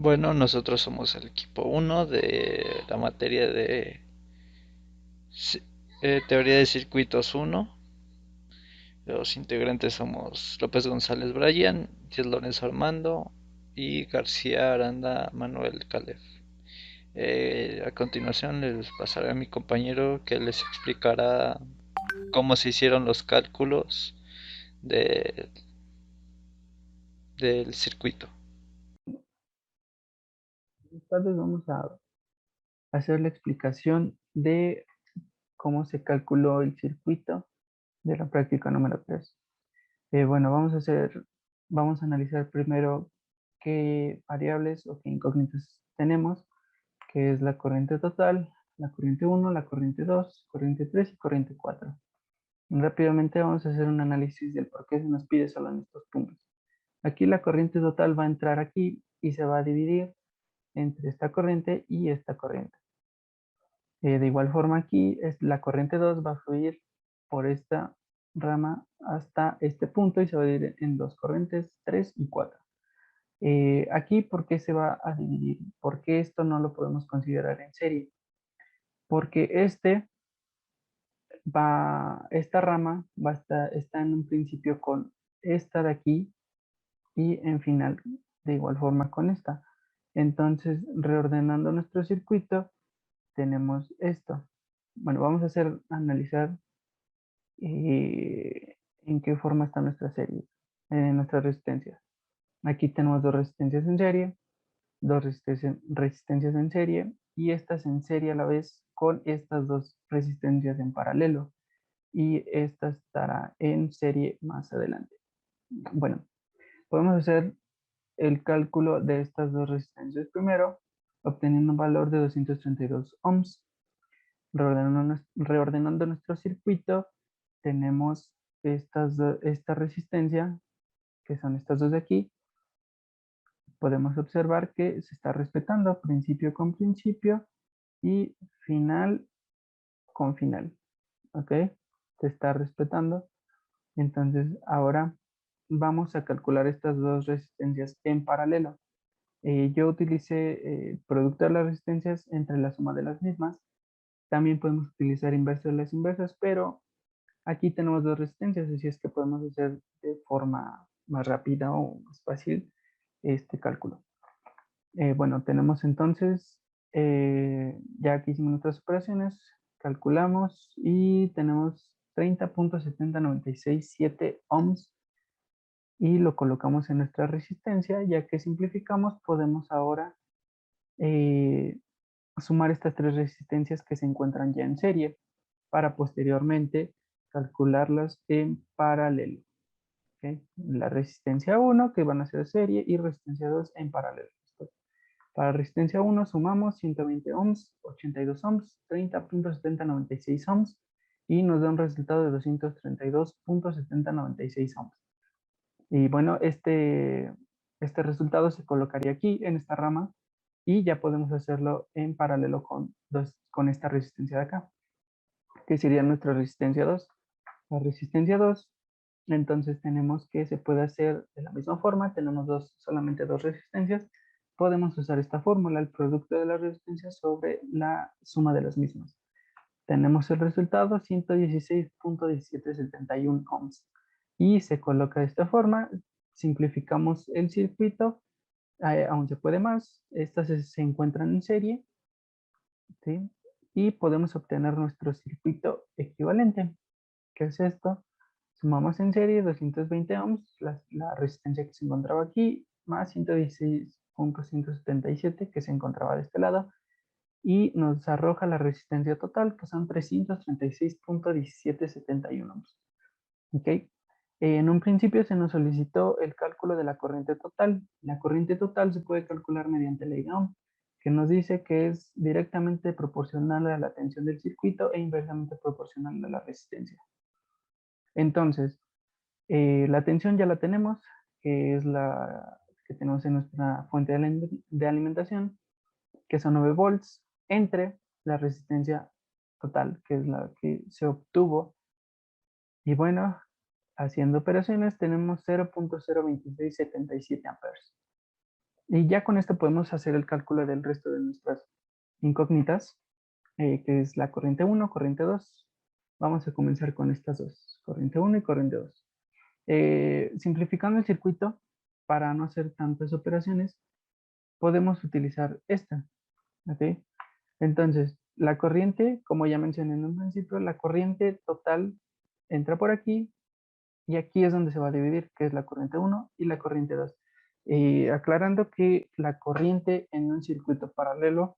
Bueno, nosotros somos el equipo uno de la materia de ci- teoría de circuitos uno. Los integrantes somos López González Brian, Gil Lorenzo Armando y García Aranda Manuel Calef. A continuación les pasaré a mi compañero que les explicará cómo se hicieron los cálculos de- del circuito. Esta vez vamos a hacer la explicación de cómo se calculó el circuito de la práctica número 3. Bueno, vamos a analizar primero qué variables o qué incógnitas tenemos, que es la corriente total, la corriente uno, la corriente 2, corriente 3 y corriente 4. Rápidamente vamos a hacer un análisis del por qué se nos pide solo en estos puntos. Aquí la corriente total va a entrar aquí y se va a dividir entre esta corriente y esta corriente. De igual forma aquí la corriente 2 va a fluir por esta rama hasta este punto y se va a dividir en dos corrientes, 3 y 4. Aquí, ¿por qué se va a dividir? ¿Por qué esto no lo podemos considerar en serie? Porque esta rama está en un principio con esta de aquí y en final de igual forma con esta. Entonces, reordenando nuestro circuito, tenemos esto. Bueno, vamos a analizar en qué forma está nuestra serie, nuestra resistencia. Aquí tenemos dos resistencias en serie, dos resistencias en serie y estas en serie a la vez con estas dos resistencias en paralelo y esta estará en serie más adelante. Bueno, podemos hacer el cálculo de estas dos resistencias primero, obteniendo un valor de 232 ohms. Reordenando nuestro circuito, tenemos esta resistencia, que son estas dos de aquí. Podemos observar que se está respetando principio con principio y final con final. ¿Ok? Se está respetando. Entonces, ahora vamos a calcular estas dos resistencias en paralelo. Yo utilicé producto de las resistencias entre la suma de las mismas. También podemos utilizar inverso de las inversas, pero aquí tenemos dos resistencias, así es que podemos hacer de forma más rápida o más fácil este cálculo. Bueno, tenemos entonces, ya que hicimos nuestras operaciones, calculamos y tenemos 30.70967 ohms y lo colocamos en nuestra resistencia. Ya que simplificamos, podemos ahora eh, sumar estas tres resistencias que se encuentran ya en serie para posteriormente calcularlas en paralelo. ¿Ok? La resistencia 1 que van a ser serie y resistencia 2 en paralelo. Para resistencia 1 sumamos 120 ohms, 82 ohms, 30.7096 ohms y nos da un resultado de 232.7096 ohms. Y bueno, este resultado se colocaría aquí en esta rama y ya podemos hacerlo en paralelo con esta resistencia de acá, que sería nuestra resistencia 2. La resistencia 2, entonces tenemos que se puede hacer de la misma forma, tenemos solamente dos resistencias, podemos usar esta fórmula, el producto de las resistencias sobre la suma de las mismas. Tenemos el resultado 116.1771 ohms y se coloca de esta forma, simplificamos el circuito, aún se puede más, estas se encuentran en serie, ¿sí? Y podemos obtener nuestro circuito equivalente. ¿Qué es esto? Sumamos en serie 220 ohms, la resistencia que se encontraba aquí, más 116.177 que se encontraba de este lado, y nos arroja la resistencia total, que son 336.1771 ohms. ¿Ok? En un principio se nos solicitó el cálculo de la corriente total. La corriente total se puede calcular mediante ley de Ohm, que nos dice que es directamente proporcional a la tensión del circuito e inversamente proporcional a la resistencia. Entonces, la tensión ya la tenemos, que es la que tenemos en nuestra fuente de alimentación, que son 9 volts, entre la resistencia total, que es la que se obtuvo. Y bueno, haciendo operaciones tenemos 0.02677 amperes. Y ya con esto podemos hacer el cálculo del resto de nuestras incógnitas, que es la corriente 1, corriente 2. Vamos a comenzar con estas dos, corriente 1 y corriente 2. Simplificando el circuito, para no hacer tantas operaciones, podemos utilizar esta, ¿ok? Entonces, la corriente, como ya mencioné en un principio, la corriente total entra por aquí y aquí es donde se va a dividir, que es la corriente 1 y la corriente 2. Aclarando que la corriente en un circuito paralelo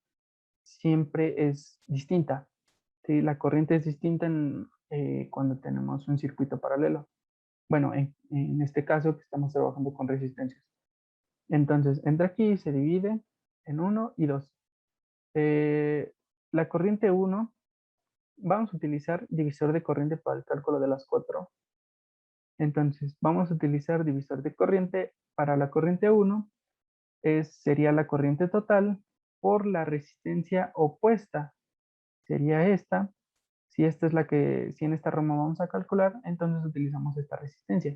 siempre es distinta. ¿Sí? La corriente es distinta cuando tenemos un circuito paralelo. Bueno, en este caso que estamos trabajando con resistencias. Entonces, entra aquí y se divide en 1 y 2. La corriente 1, vamos a utilizar divisor de corriente para el cálculo de las 4. Entonces, vamos a utilizar divisor de corriente para la corriente 1, sería la corriente total por la resistencia opuesta. Sería esta. Si esta es si en esta rama vamos a calcular, entonces utilizamos esta resistencia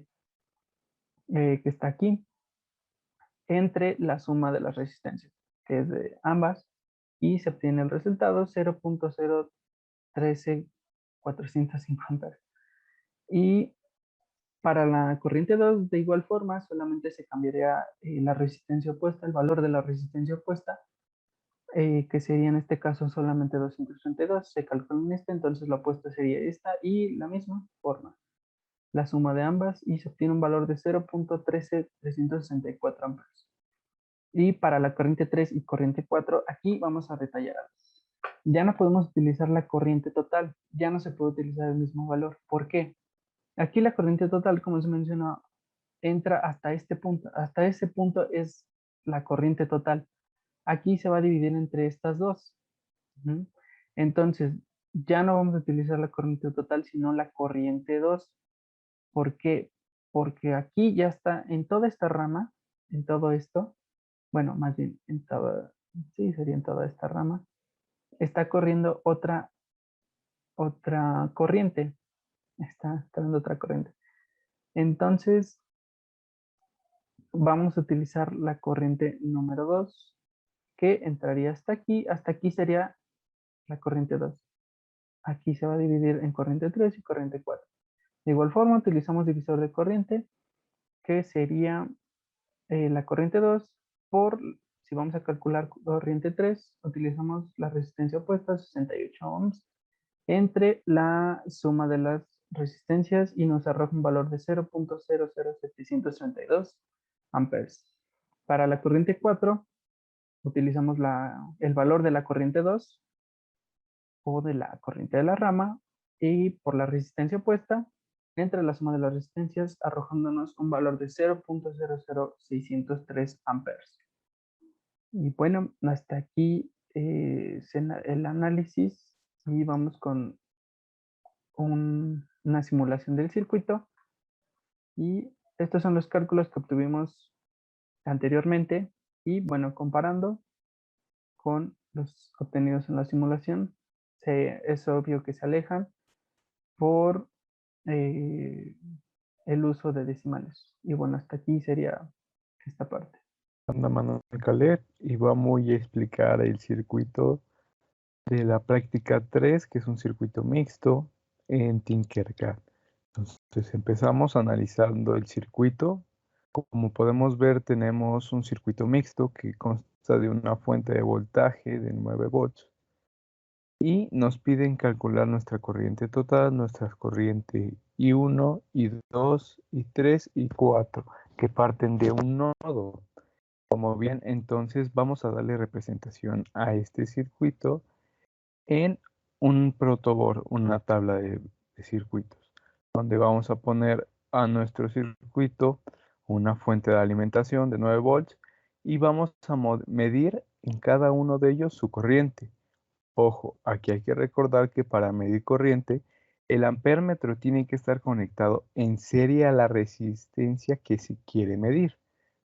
que está aquí entre la suma de las resistencias, que es de ambas, y se obtiene el resultado 0.013450. Y para la corriente 2, de igual forma, solamente se cambiaría la resistencia opuesta, el valor de la resistencia opuesta, que sería en este caso solamente 232, se calcula en esta, entonces la opuesta sería esta y la misma forma, la suma de ambas y se obtiene un valor de 0.13364 amperes. Y para la corriente 3 y corriente 4, aquí vamos a detallar. Ya no podemos utilizar la corriente total, ya no se puede utilizar el mismo valor. ¿Por qué? Aquí la corriente total, como se mencionó, entra hasta este punto. Hasta ese punto es la corriente total. Aquí se va a dividir entre estas dos. Ujú. Entonces, ya no vamos a utilizar la corriente total, sino la corriente 2. ¿Por qué? Porque aquí ya está en toda esta rama, en todo esto, bueno, más bien en toda, sí, sería en toda esta rama, está corriendo otra corriente. Está dando otra corriente. Entonces, vamos a utilizar la corriente número 2 que entraría hasta aquí. Hasta aquí sería la corriente 2. Aquí se va a dividir en corriente 3 y corriente 4. De igual forma, utilizamos divisor de corriente, que sería la corriente 2 por, si vamos a calcular corriente 3, utilizamos la resistencia opuesta, 68 ohms, entre la suma de las resistencias y nos arroja un valor de 0.00732 amperes. Para la corriente 4, utilizamos el valor de la corriente 2 o de la corriente de la rama y por la resistencia opuesta entre la suma de las resistencias arrojándonos un valor de 0.00603 amperes. Y bueno, hasta aquí el análisis y vamos con una simulación del circuito y estos son los cálculos que obtuvimos anteriormente y bueno, comparando con los obtenidos en la simulación, es obvio que se alejan por eh, el uso de decimales. Y bueno, hasta aquí sería esta parte. Manuel Calet y vamos a explicar el circuito de la práctica 3, que es un circuito mixto en Tinkercad. Entonces empezamos analizando el circuito. Como podemos ver, tenemos un circuito mixto que consta de una fuente de voltaje de 9 volts y nos piden calcular nuestra corriente total, nuestras corrientes I1, I2, I3 y 4 que parten de un nodo. Como bien, entonces vamos a darle representación a este circuito en un protoboard, una tabla de circuitos, donde vamos a poner a nuestro circuito una fuente de alimentación de 9 volts y vamos a medir en cada uno de ellos su corriente. Ojo, aquí hay que recordar que para medir corriente, el amperímetro tiene que estar conectado en serie a la resistencia que se quiere medir.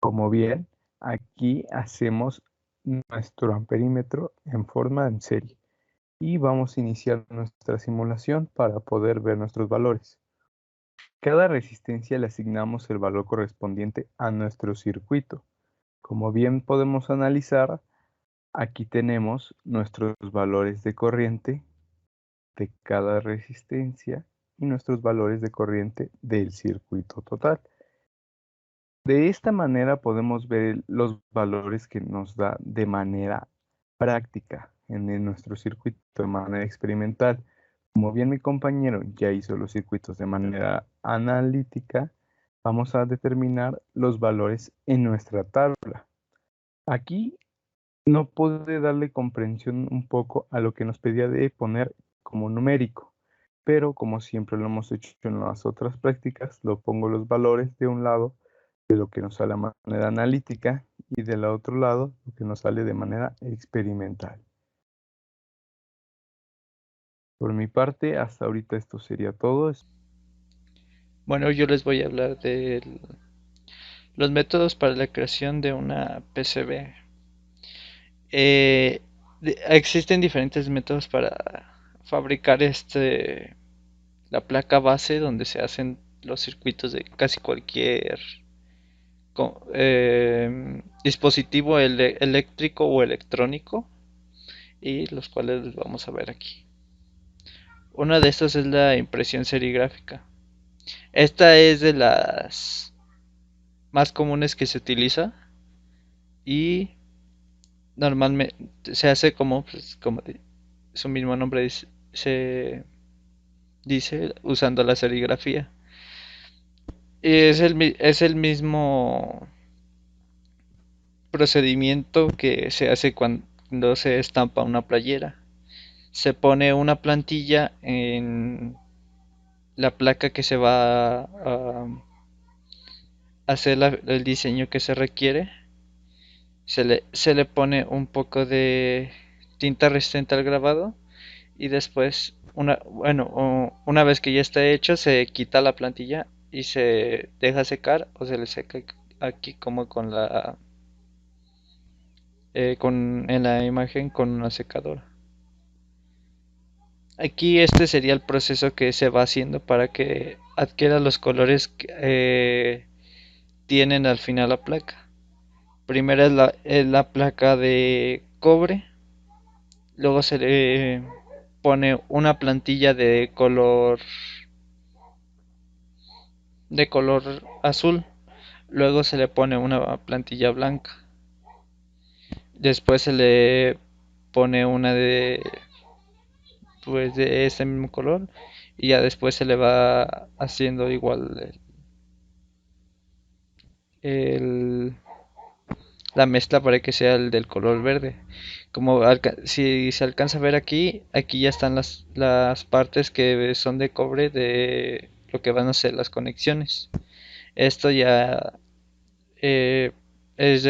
Como bien, aquí hacemos nuestro amperímetro en forma en serie y vamos a iniciar nuestra simulación para poder ver nuestros valores. Cada resistencia le asignamos el valor correspondiente a nuestro circuito. Como bien podemos analizar, aquí tenemos nuestros valores de corriente de cada resistencia y nuestros valores de corriente del circuito total. De esta manera podemos ver los valores que nos da de manera práctica en nuestro circuito de manera experimental. Como bien mi compañero ya hizo los circuitos de manera analítica, vamos a determinar los valores en nuestra tabla. Aquí no pude darle comprensión un poco a lo que nos pedía de poner como numérico, pero como siempre lo hemos hecho en las otras prácticas, lo pongo los valores de un lado de lo que nos sale de manera analítica y del otro lado lo que nos sale de manera experimental. Por mi parte, hasta ahorita esto sería todo. Bueno, yo les voy a hablar de los métodos para la creación de una PCB. Existen diferentes métodos para fabricar la placa base donde se hacen los circuitos de casi cualquier dispositivo eléctrico o electrónico, y los cuales los vamos a ver aquí. Una de estas es la impresión serigráfica. Esta es de las más comunes que se utiliza y normalmente se hace como su mismo nombre se dice, usando la serigrafía. Y es el mismo procedimiento que se hace cuando se estampa una playera. Se pone una plantilla en la placa que se va a hacer el diseño que se requiere. Se le pone un poco de tinta resistente al grabado y después, una vez que ya está hecho, se quita la plantilla y se deja secar o se le seca aquí como en la imagen con una secadora. Aquí este sería el proceso que se va haciendo para que adquiera los colores que tienen al final la placa. Primero es la placa de cobre, luego se le pone una plantilla de color azul, luego se le pone una plantilla blanca, después se le pone una de ese mismo color y ya después se le va haciendo igual el- la mezcla para que sea el del color verde. Si se alcanza a ver aquí ya están las partes que son de cobre de lo que van a ser las conexiones. Esto ya eh, es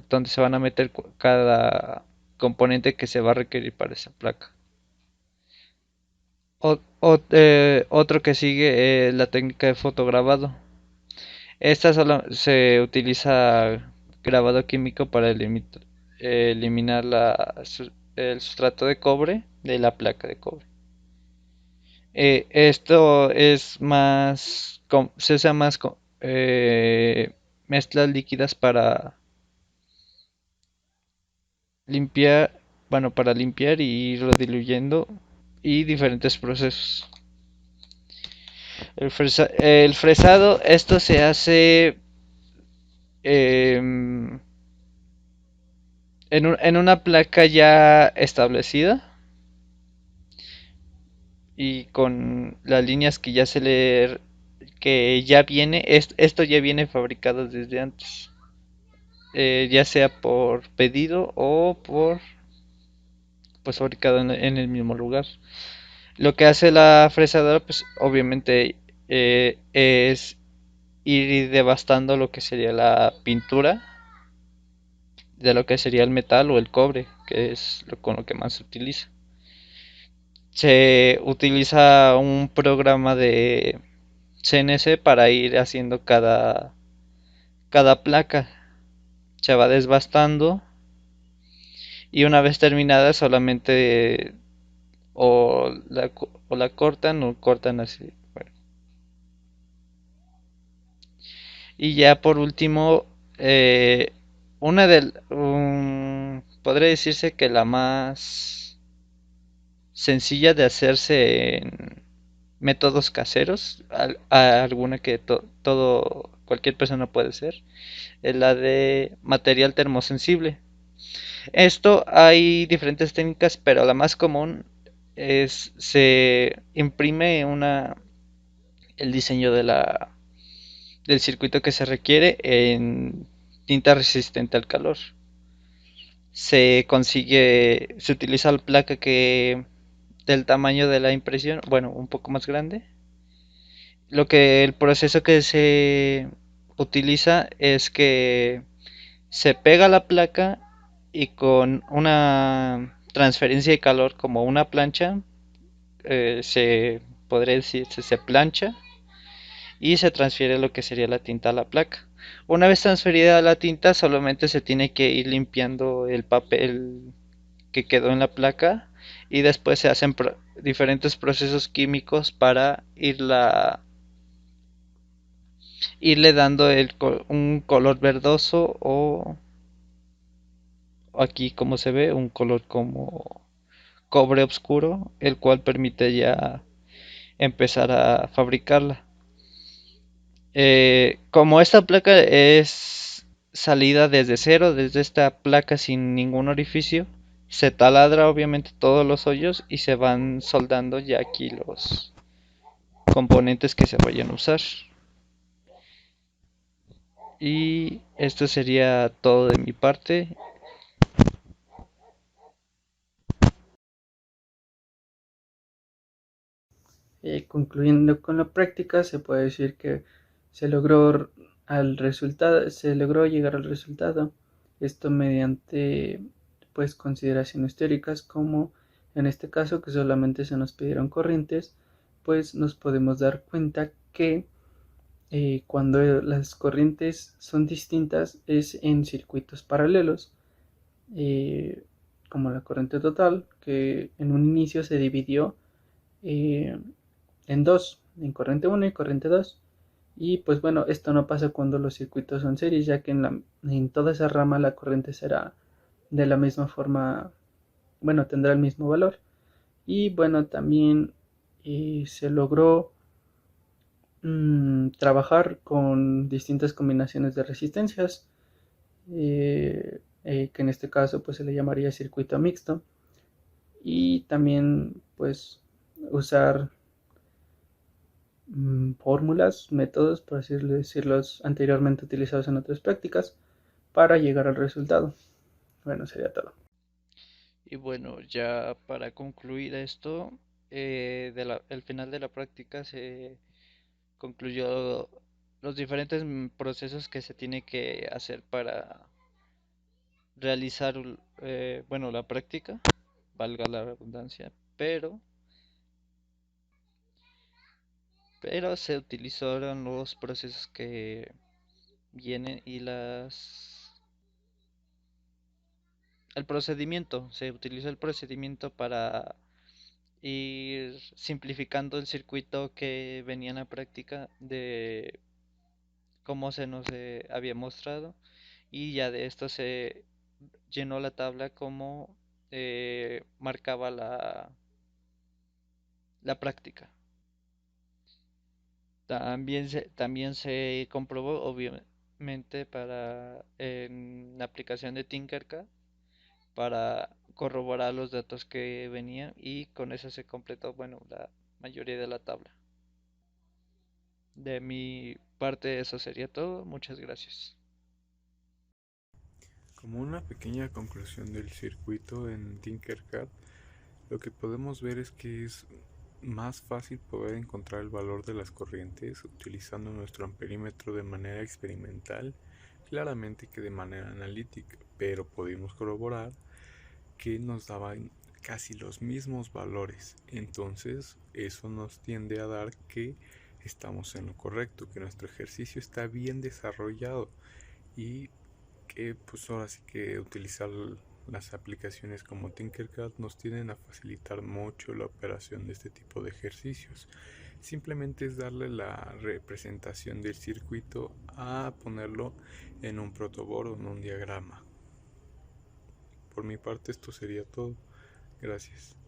donde se van a meter cada componente que se va a requerir para esa placa. Otro que sigue es la técnica de fotograbado. Esta solo se utiliza grabado químico para eliminar el sustrato de cobre de la placa de cobre. Esto es se usa más mezclas líquidas para limpiar, bueno, para limpiar y irlo diluyendo y diferentes procesos. El fresado, esto se hace em, en una placa ya establecida y con las líneas que que ya esto ya viene fabricado desde antes, ya sea por pedido o pues fabricado en el mismo lugar. Lo que hace la fresadora, pues obviamente es ir devastando lo que sería la pintura de lo que sería el metal o el cobre, que es con lo que más se utiliza. Se utiliza un programa de CNC para ir haciendo cada placa. Se va desbastando y una vez terminada solamente o la cortan o cortan así. Bueno. Y ya por último, podría decirse que la más sencilla de hacerse en métodos caseros, alguna que cualquier persona puede hacer, es la de material termosensible. Esto hay diferentes técnicas, pero la más común es se imprime el diseño del circuito que se requiere en tinta resistente al calor. Se utiliza la placa que del tamaño de la impresión, bueno, un poco más grande. El proceso que se utiliza es que se pega la placa y con una transferencia de calor como una plancha, se podría decir, se plancha y se transfiere lo que sería la tinta a la placa. Una vez transferida la tinta, solamente se tiene que ir limpiando el papel que quedó en la placa y después se hacen diferentes procesos químicos para irle dando un color verdoso o aquí como se ve un color como cobre oscuro, el cual permite ya empezar a fabricarla. Como esta placa es salida desde cero, desde esta placa sin ningún orificio, se taladra obviamente todos los hoyos y se van soldando ya aquí los componentes que se vayan a usar. Y esto sería todo de mi parte. Concluyendo con la práctica, se puede decir que se logró se logró llegar al resultado, esto mediante pues consideraciones teóricas como en este caso que solamente se nos pidieron corrientes, pues nos podemos dar cuenta que cuando las corrientes son distintas es en circuitos paralelos, eh, como la corriente total, que en un inicio se dividió eh, en dos, en corriente 1 y corriente 2. Y pues bueno, esto no pasa cuando los circuitos son series, ya que en toda esa rama la corriente será de la misma forma, bueno, tendrá el mismo valor. Y bueno, también se logró trabajar con distintas combinaciones de resistencias, que en este caso pues se le llamaría circuito mixto. Y también pues usar fórmulas, métodos, por así decirlos, anteriormente utilizados en otras prácticas para llegar al resultado. Bueno, sería todo. Y bueno, ya para concluir esto, el final de la práctica se concluyó los diferentes procesos que se tiene que hacer para realizar, bueno, la práctica, valga la redundancia, pero se utilizaron los procesos que vienen y se utilizó el procedimiento para ir simplificando el circuito que venía en la práctica de cómo se nos había mostrado y ya de esto se llenó la tabla como marcaba la práctica. También se comprobó, obviamente, en la aplicación de Tinkercad para corroborar los datos que venían y con eso se completó, bueno, la mayoría de la tabla. De mi parte eso sería todo. Muchas gracias. Como una pequeña conclusión del circuito en Tinkercad, lo que podemos ver es que es más fácil poder encontrar el valor de las corrientes utilizando nuestro amperímetro de manera experimental, claramente que de manera analítica, pero pudimos corroborar que nos daban casi los mismos valores. Entonces, eso nos tiende a dar que estamos en lo correcto, que nuestro ejercicio está bien desarrollado y que pues ahora sí que utilizar las aplicaciones como Tinkercad nos tienden a facilitar mucho la operación de este tipo de ejercicios. Simplemente es darle la representación del circuito a ponerlo en un protoboard o en un diagrama. Por mi parte esto sería todo. Gracias.